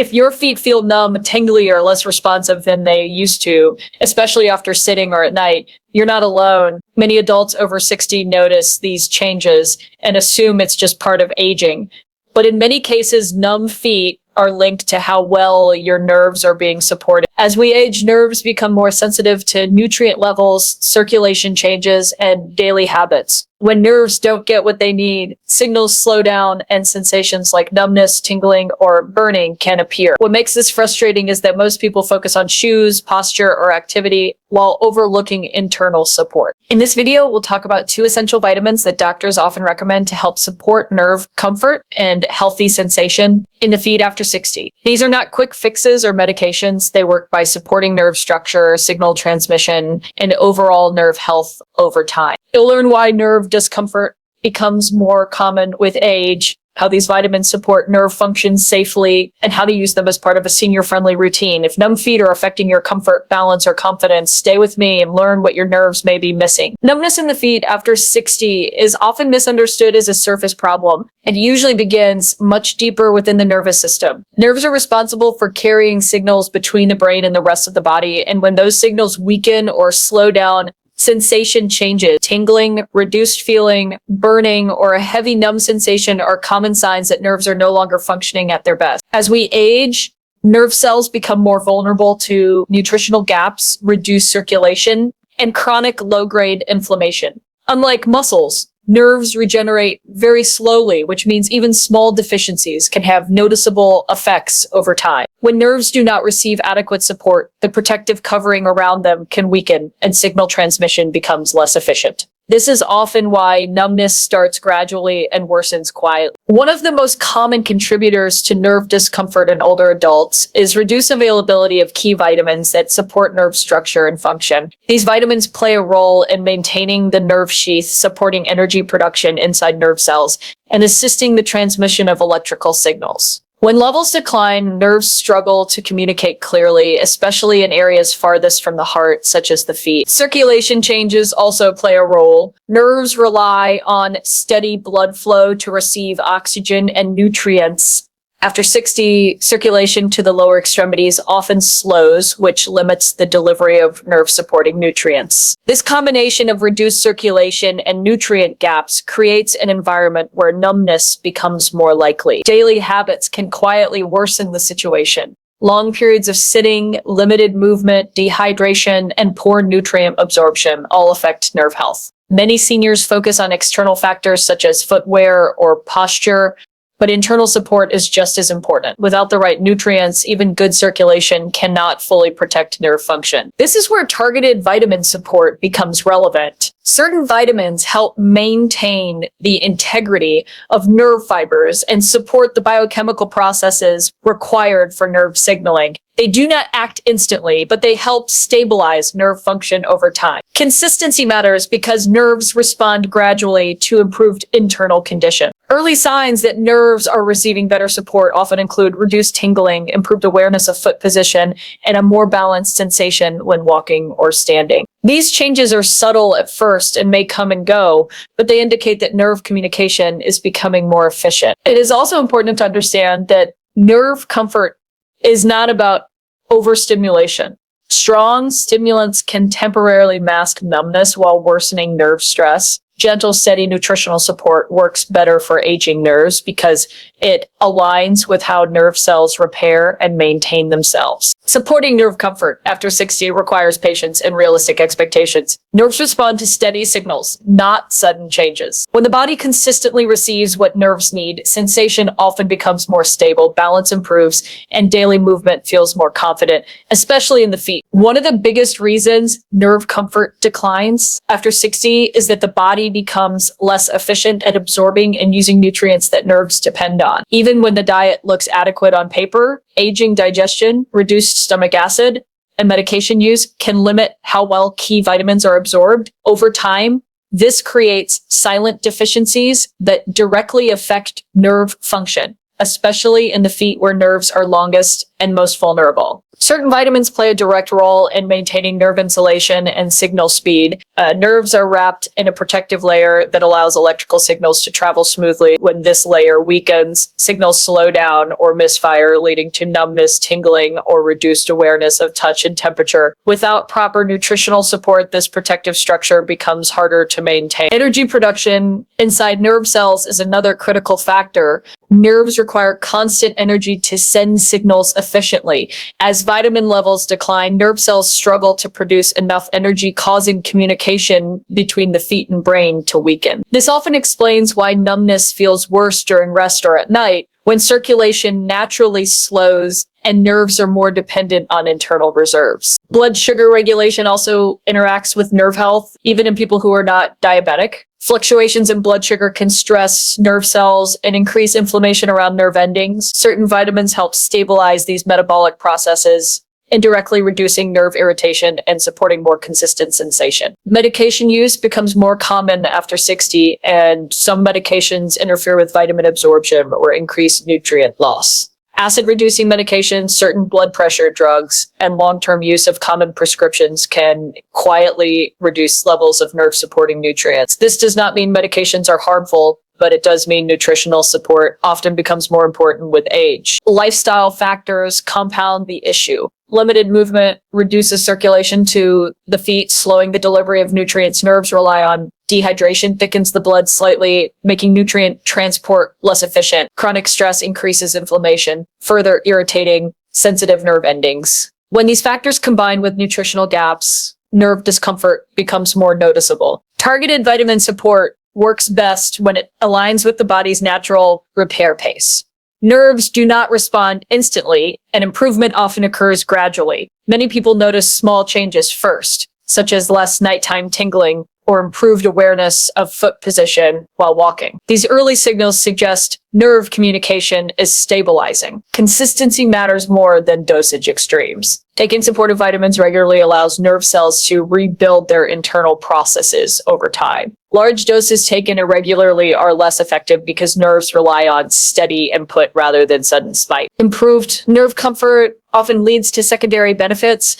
If your feet feel numb, tingly, or less responsive than they used to, especially after sitting or at night, you're not alone. Many adults over 60 notice these changes and assume it's just part of aging. But in many cases, numb feet are linked to how well your nerves are being supported. As we age, nerves become more sensitive to nutrient levels, circulation changes, and daily habits. When nerves don't get what they need, signals slow down and sensations like numbness, tingling, or burning can appear. What makes this frustrating is that most people focus on shoes, posture, or activity while overlooking internal support. In this video, we'll talk about 2 essential vitamins that doctors often recommend to help support nerve comfort and healthy sensation in the feet after 60. These are not quick fixes or medications. They work by supporting nerve structure, signal transmission, and overall nerve health over time. You'll learn why nerve discomfort becomes more common with age, how these vitamins support nerve function safely, and how to use them as part of a senior-friendly routine. If numb feet are affecting your comfort, balance, or confidence, stay with me and learn what your nerves may be missing. Numbness in the feet after 60 is often misunderstood as a surface problem and usually begins much deeper within the nervous system. Nerves are responsible for carrying signals between the brain and the rest of the body, and when those signals weaken or slow down, sensation changes. Tingling, reduced feeling, burning, or a heavy numb sensation are common signs that nerves are no longer functioning at their best. As we age, nerve cells become more vulnerable to nutritional gaps, reduced circulation, and chronic low-grade inflammation. Unlike muscles, nerves regenerate very slowly, which means even small deficiencies can have noticeable effects over time. When nerves do not receive adequate support, the protective covering around them can weaken and signal transmission becomes less efficient. This is often why numbness starts gradually and worsens quietly. One of the most common contributors to nerve discomfort in older adults is reduced availability of key vitamins that support nerve structure and function. These vitamins play a role in maintaining the nerve sheath, supporting energy production inside nerve cells, and assisting the transmission of electrical signals. When levels decline, nerves struggle to communicate clearly, especially in areas farthest from the heart, such as the feet. Circulation changes also play a role. Nerves rely on steady blood flow to receive oxygen and nutrients. After 60, circulation to the lower extremities often slows, which limits the delivery of nerve-supporting nutrients. This combination of reduced circulation and nutrient gaps creates an environment where numbness becomes more likely. Daily habits can quietly worsen the situation. Long periods of sitting, limited movement, dehydration, and poor nutrient absorption all affect nerve health. Many seniors focus on external factors such as footwear or posture, but internal support is just as important. Without the right nutrients, even good circulation cannot fully protect nerve function. This is where targeted vitamin support becomes relevant. Certain vitamins help maintain the integrity of nerve fibers and support the biochemical processes required for nerve signaling. They do not act instantly, but they help stabilize nerve function over time. Consistency matters because nerves respond gradually to improved internal condition. Early signs that nerves are receiving better support often include reduced tingling, improved awareness of foot position, and a more balanced sensation when walking or standing. These changes are subtle at first and may come and go, but they indicate that nerve communication is becoming more efficient. It is also important to understand that nerve comfort is not about overstimulation. Strong stimulants can temporarily mask numbness while worsening nerve stress. Gentle, steady nutritional support works better for aging nerves because it aligns with how nerve cells repair and maintain themselves. Supporting nerve comfort after 60 requires patience and realistic expectations. Nerves respond to steady signals, not sudden changes. When the body consistently receives what nerves need, sensation often becomes more stable, balance improves, and daily movement feels more confident, especially in the feet. One of the biggest reasons nerve comfort declines after 60 is that the body becomes less efficient at absorbing and using nutrients that nerves depend on. Even when the diet looks adequate on paper, aging digestion, reduced stomach acid, and medication use can limit how well key vitamins are absorbed. Over time, this creates silent deficiencies that directly affect nerve function, especially in the feet where nerves are longest and most vulnerable. Certain vitamins play a direct role in maintaining nerve insulation and signal speed. Nerves are wrapped in a protective layer that allows electrical signals to travel smoothly. When this layer weakens, signals slow down or misfire, leading to numbness, tingling, or reduced awareness of touch and temperature. Without proper nutritional support, this protective structure becomes harder to maintain. Energy production inside nerve cells is another critical factor. Nerves require constant energy to send signals efficiently. As vitamin levels decline, nerve cells struggle to produce enough energy, causing communication between the feet and brain to weaken. This often explains why numbness feels worse during rest or at night, when circulation naturally slows and nerves are more dependent on internal reserves. Blood sugar regulation also interacts with nerve health, even in people who are not diabetic. Fluctuations in blood sugar can stress nerve cells and increase inflammation around nerve endings. Certain vitamins help stabilize these metabolic processes, indirectly reducing nerve irritation and supporting more consistent sensation. Medication use becomes more common after 60, and some medications interfere with vitamin absorption or increase nutrient loss. Acid-reducing medications, certain blood pressure drugs, and long-term use of common prescriptions can quietly reduce levels of nerve-supporting nutrients. This does not mean medications are harmful, but it does mean nutritional support often becomes more important with age. Lifestyle factors compound the issue. Limited movement reduces circulation to the feet, slowing the delivery of nutrients. Nerves rely on dehydration, thickens the blood slightly, making nutrient transport less efficient. Chronic stress increases inflammation, further irritating sensitive nerve endings. When these factors combine with nutritional gaps, nerve discomfort becomes more noticeable. Targeted vitamin support works best when it aligns with the body's natural repair pace. Nerves do not respond instantly, and improvement often occurs gradually. Many people notice small changes first, such as less nighttime tingling or improved awareness of foot position while walking. These early signals suggest nerve communication is stabilizing. Consistency matters more than dosage extremes. Taking supportive vitamins regularly allows nerve cells to rebuild their internal processes over time. Large doses taken irregularly are less effective because nerves rely on steady input rather than sudden spike. Improved nerve comfort often leads to secondary benefits.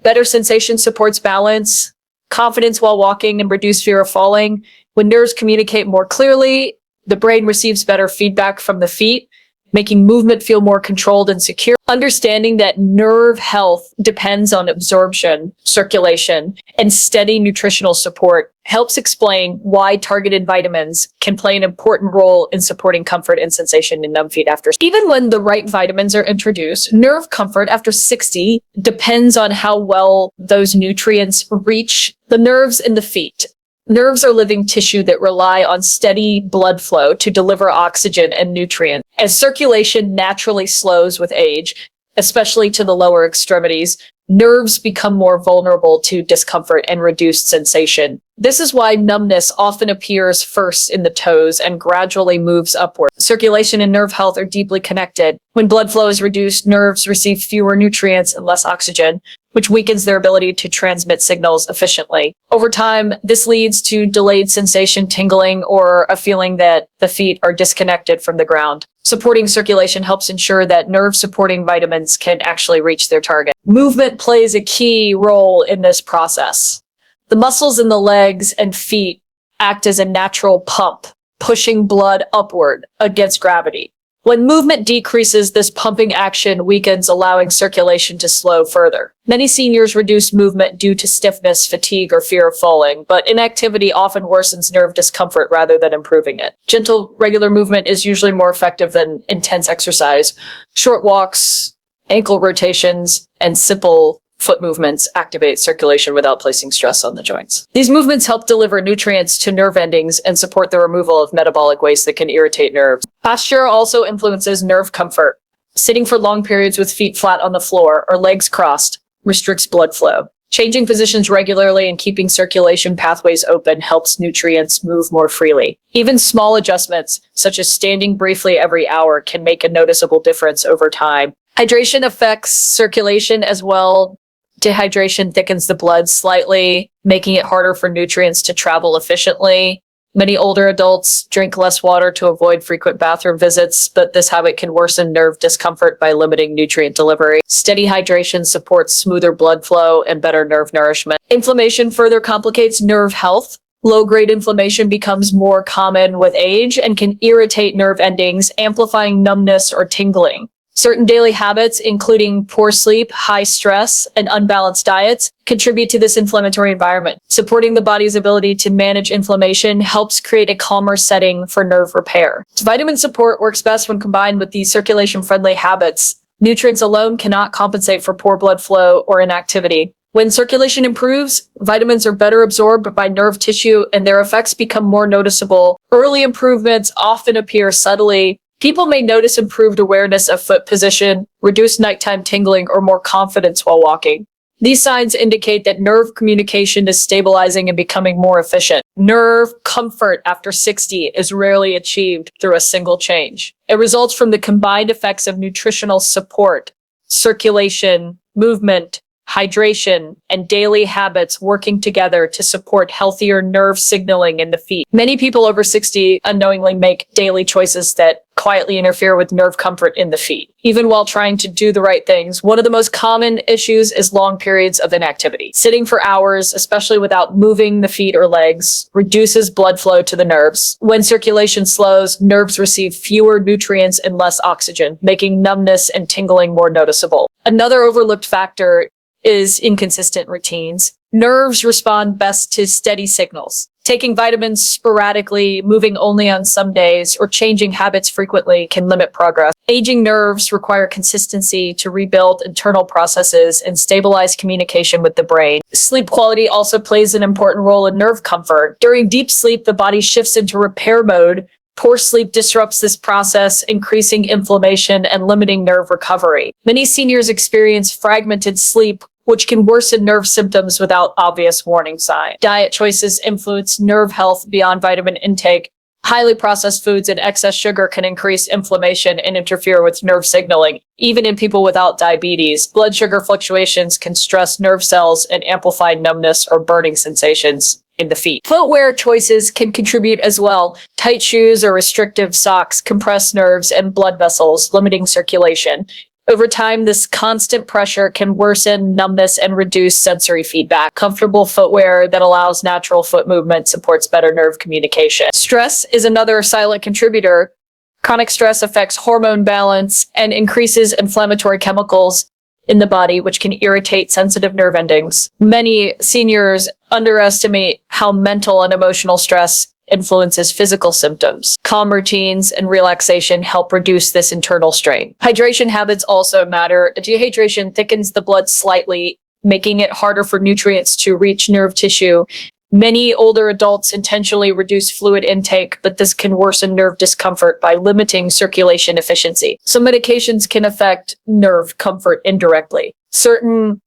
Better sensation supports balance, confidence while walking, and reduced fear of falling. When nerves communicate more clearly, the brain receives better feedback from the feet, making movement feel more controlled and secure. Understanding that nerve health depends on absorption, circulation, and steady nutritional support helps explain why targeted vitamins can play an important role in supporting comfort and sensation in numb feet after. Even when the right vitamins are introduced, nerve comfort after 60 depends on how well those nutrients reach the nerves in the feet. Nerves are living tissue that rely on steady blood flow to deliver oxygen and nutrients. As circulation naturally slows with age, especially to the lower extremities, nerves become more vulnerable to discomfort and reduced sensation. This is why numbness often appears first in the toes and gradually moves upward. Circulation and nerve health are deeply connected. When blood flow is reduced, nerves receive fewer nutrients and less oxygen, which weakens their ability to transmit signals efficiently. Over time, this leads to delayed sensation, tingling, or a feeling that the feet are disconnected from the ground. Supporting circulation helps ensure that nerve-supporting vitamins can actually reach their target. Movement plays a key role in this process. The muscles in the legs and feet act as a natural pump, pushing blood upward against gravity. When movement decreases, this pumping action weakens, allowing circulation to slow further. Many seniors reduce movement due to stiffness, fatigue, or fear of falling, but inactivity often worsens nerve discomfort rather than improving it. Gentle, regular movement is usually more effective than intense exercise. Short walks, ankle rotations, and simple foot movements activate circulation without placing stress on the joints. These movements help deliver nutrients to nerve endings and support the removal of metabolic waste that can irritate nerves. Posture also influences nerve comfort. Sitting for long periods with feet flat on the floor or legs crossed restricts blood flow. Changing positions regularly and keeping circulation pathways open helps nutrients move more freely. Even small adjustments, such as standing briefly every hour, can make a noticeable difference over time. Hydration affects circulation as well. Dehydration thickens the blood slightly, making it harder for nutrients to travel efficiently. Many older adults drink less water to avoid frequent bathroom visits, but this habit can worsen nerve discomfort by limiting nutrient delivery. Steady hydration supports smoother blood flow and better nerve nourishment. Inflammation further complicates nerve health. Low-grade inflammation becomes more common with age and can irritate nerve endings, amplifying numbness or tingling. Certain daily habits, including poor sleep, high stress, and unbalanced diets, contribute to this inflammatory environment. Supporting the body's ability to manage inflammation helps create a calmer setting for nerve repair. Vitamin support works best when combined with these circulation-friendly habits. Nutrients alone cannot compensate for poor blood flow or inactivity. When circulation improves, vitamins are better absorbed by nerve tissue and their effects become more noticeable. Early improvements often appear subtly. People may notice improved awareness of foot position, reduced nighttime tingling, or more confidence while walking. These signs indicate that nerve communication is stabilizing and becoming more efficient. Nerve comfort after 60 is rarely achieved through a single change. It results from the combined effects of nutritional support, circulation, movement, hydration, and daily habits working together to support healthier nerve signaling in the feet. Many people over 60 unknowingly make daily choices that quietly interfere with nerve comfort in the feet. Even while trying to do the right things, one of the most common issues is long periods of inactivity. Sitting for hours, especially without moving the feet or legs, reduces blood flow to the nerves. When circulation slows, nerves receive fewer nutrients and less oxygen, making numbness and tingling more noticeable. Another overlooked factor is inconsistent routines. Nerves respond best to steady signals. Taking vitamins sporadically, moving only on some days, or changing habits frequently can limit progress. Aging nerves require consistency to rebuild internal processes and stabilize communication with the brain. Sleep quality also plays an important role in nerve comfort. During deep sleep, the body shifts into repair mode. Poor sleep disrupts this process, increasing inflammation and limiting nerve recovery. Many seniors experience fragmented sleep, which can worsen nerve symptoms without obvious warning signs. Diet choices influence nerve health beyond vitamin intake. Highly processed foods and excess sugar can increase inflammation and interfere with nerve signaling. Even in people without diabetes, blood sugar fluctuations can stress nerve cells and amplify numbness or burning sensations in the feet. Footwear choices can contribute as well. Tight shoes or restrictive socks compress nerves and blood vessels, limiting circulation. Over time, this constant pressure can worsen numbness and reduce sensory feedback. Comfortable footwear that allows natural foot movement supports better nerve communication. Stress is another silent contributor. Chronic stress affects hormone balance and increases inflammatory chemicals in the body, which can irritate sensitive nerve endings. Many seniors underestimate how mental and emotional stress influences physical symptoms. Calm routines and relaxation help reduce this internal strain. Hydration habits also matter. Dehydration thickens the blood slightly, making it harder for nutrients to reach nerve tissue. Many older adults intentionally reduce fluid intake, but this can worsen nerve discomfort by limiting circulation efficiency. Some medications can affect nerve comfort indirectly. Certain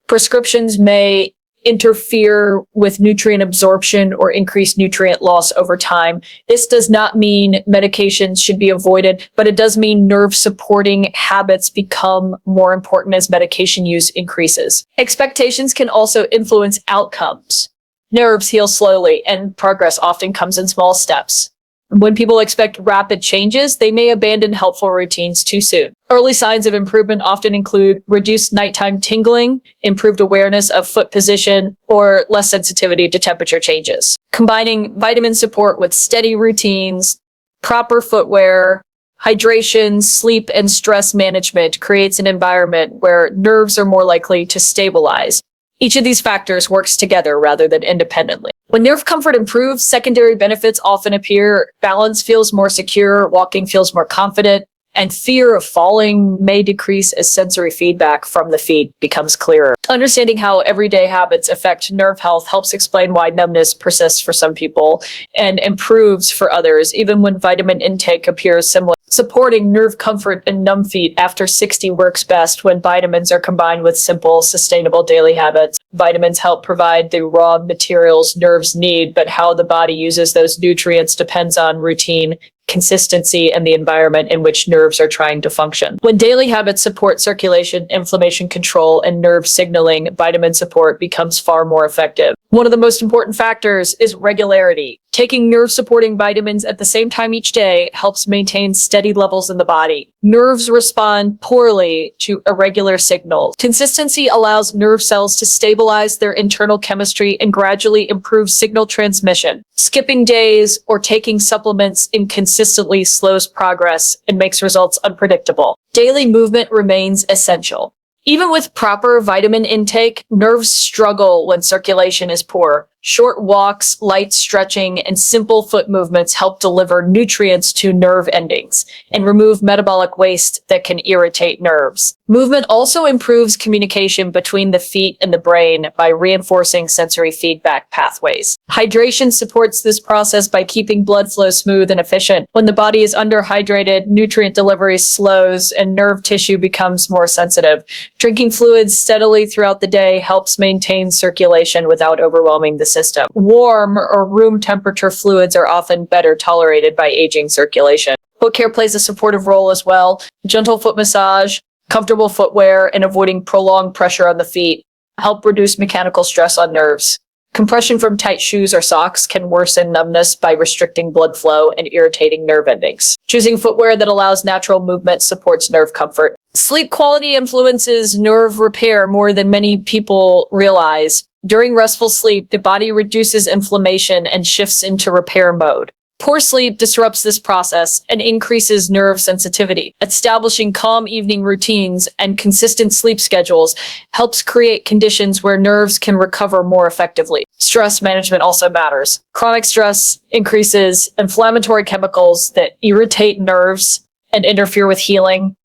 prescriptions may interfere with nutrient absorption or increase nutrient loss over time. This does not mean medications should be avoided, but it does mean nerve supporting habits become more important as medication use increases. Expectations can also influence outcomes. Nerves heal slowly, and progress often comes in small steps. When people expect rapid changes, they may abandon helpful routines too soon. Early signs of improvement often include reduced nighttime tingling, improved awareness of foot position, or less sensitivity to temperature changes. Combining vitamin support with steady routines, proper footwear, hydration, sleep, and stress management creates an environment where nerves are more likely to stabilize. Each of these factors works together rather than independently. When nerve comfort improves, secondary benefits often appear. Balance feels more secure, walking feels more confident, and fear of falling may decrease as sensory feedback from the feet becomes clearer. Understanding how everyday habits affect nerve health helps explain why numbness persists for some people and improves for others, even when vitamin intake appears similar. Supporting nerve comfort in numb feet after 60 works best when vitamins are combined with simple, sustainable daily habits. Vitamins help provide the raw materials nerves need, but how the body uses those nutrients depends on routine, consistency and the environment in which nerves are trying to function. When daily habits support circulation, inflammation control, and nerve signaling, vitamin support becomes far more effective. One of the most important factors is regularity. Taking nerve-supporting vitamins at the same time each day helps maintain steady levels in the body. Nerves respond poorly to irregular signals. Consistency allows nerve cells to stabilize their internal chemistry and gradually improve signal transmission. Skipping days or taking supplements inconsistently slows progress and makes results unpredictable. Daily movement remains essential. Even with proper vitamin intake, nerves struggle when circulation is poor. Short walks, light stretching, and simple foot movements help deliver nutrients to nerve endings and remove metabolic waste that can irritate nerves. Movement also improves communication between the feet and the brain by reinforcing sensory feedback pathways. Hydration supports this process by keeping blood flow smooth and efficient. When the body is underhydrated, nutrient delivery slows and nerve tissue becomes more sensitive. Drinking fluids steadily throughout the day helps maintain circulation without overwhelming the system. Warm or room temperature fluids are often better tolerated by aging circulation. Foot care plays a supportive role as well. Gentle foot massage, comfortable footwear, and avoiding prolonged pressure on the feet help reduce mechanical stress on nerves. Compression from tight shoes or socks can worsen numbness by restricting blood flow and irritating nerve endings. Choosing footwear that allows natural movement supports nerve comfort. Sleep quality influences nerve repair more than many people realize. During restful sleep, the body reduces inflammation and shifts into repair mode. Poor sleep disrupts this process and increases nerve sensitivity. Establishing calm evening routines and consistent sleep schedules helps create conditions where nerves can recover more effectively. Stress management also matters. Chronic stress increases inflammatory chemicals that irritate nerves and interfere with healing.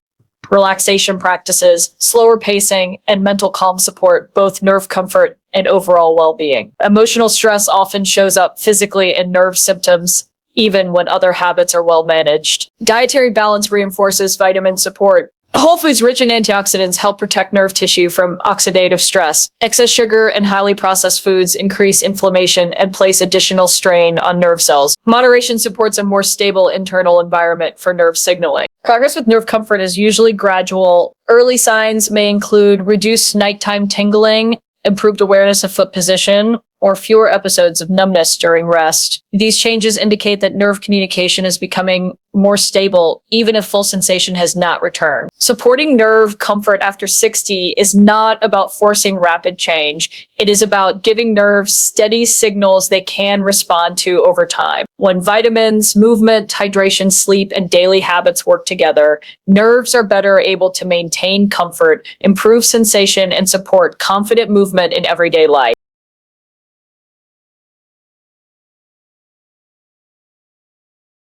Relaxation practices, slower pacing, and mental calm support both nerve comfort and overall well-being. Emotional stress often shows up physically in nerve symptoms, even when other habits are well managed. Dietary balance reinforces vitamin support. Whole foods rich in antioxidants help protect nerve tissue from oxidative stress. Excess sugar and highly processed foods increase inflammation and place additional strain on nerve cells. Moderation supports a more stable internal environment for nerve signaling. Progress with nerve comfort is usually gradual. Early signs may include reduced nighttime tingling, improved awareness of foot position, or fewer episodes of numbness during rest. These changes indicate that nerve communication is becoming more stable, even if full sensation has not returned. Supporting nerve comfort after 60 is not about forcing rapid change. It is about giving nerves steady signals they can respond to over time. When vitamins, movement, hydration, sleep, and daily habits work together, nerves are better able to maintain comfort, improve sensation, and support confident movement in everyday life.